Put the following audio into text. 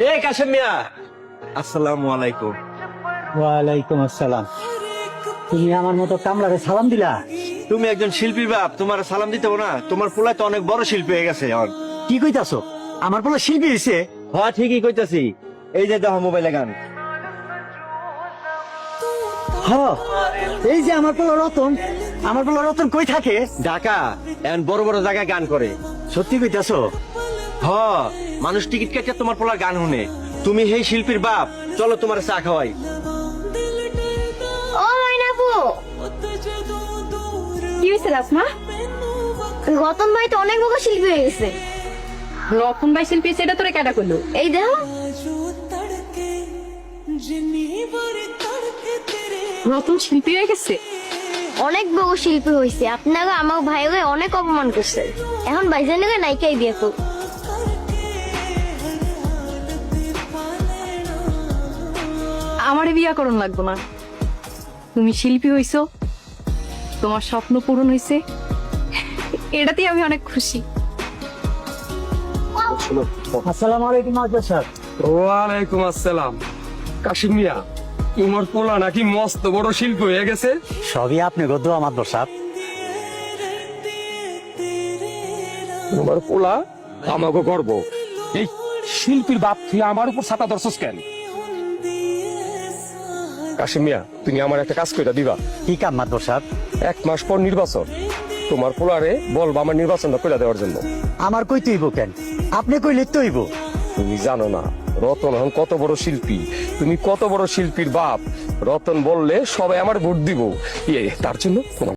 এ কাশেম মিয়া, আসসালামু আলাইকুম। ওয়ালাইকুম আসসালাম। তুমি আমার মতো কামলারে সালাম দিলা? তুমি একজন শিল্পী বাপ, তোমার সালাম দিতে হবে না? তোমার পোলা তো অনেক বড় শিল্পী হয়ে গেছে এখন। কি কইতাছো? আমার বলে শিল্পী হইছে? হ্যাঁ ঠিকই কইতাছি। এই যে দেখো মোবাইলে গান। হ, এই যে আমার বলে রতন, আমার বলে রতন কই থাকে? ঢাকা, এখন বড় বড় জায়গায় গান করে। সত্যি কইতাছো? হ, মানুষ টিকিট কেটে তোমার পোলার গান শুনে। তুমি সেই শিল্পীর বাপ, চলো তোমার চা খাওয়াই। ও মাইনাপু, কি হয়েছে রাসমা? রতন ভাই তো অনেক বড় শিল্পী হয়ে গেছে। রতন ভাই শিল্পী সেটা তোরে কেটা করলো? এই দেখো, রতন শিল্পী হয়ে গেছে? অনেক বড় শিল্পী হয়েছে। আপনারা আমার ভাইকে অনেক অপমান করছে। এখন ভাইজানকে নাইকাই বিয়ে করুক। আমারে বিয়া করণ লাগবো না। তুমি শিল্পী হইছো, তোমার স্বপ্ন পূরণ হয়েছে, এটাতেই আমি অনেক খুশি। আসসালামু আলাইকুম আজা স্যার। ওয়ালাইকুম আসসালাম। কাশিম মিয়া, তোমার পোলা নাকি মস্ত বড় শিল্পী হয়ে গেছে? সবই আপনি গো দোয়া মাদবর সাহেব। তোমার পোলা আমাকে গর্ব। এই শিল্পীর বাপ তুই আমার উপর ছাতা ধরছস কেন? কাশিম মিয়া, তুমি আমার একটা কাজ করে দিবা। কি কাম মাদবর সাহেব? 1 মাস পর নির্বাচন, তোমার পোলারে বলবা আমার নির্বাচনটা করে দেওয়ার জন্য। আমার কই তুইব কেন? আপনি কইলে তৈব। তুমি জানো না রতন এখন কত বড় শিল্পী, তুমি কত বড় শিল্পীর বাপ। রতন বললে সবাই আমার ভোট দিব, তার জন্য তোমার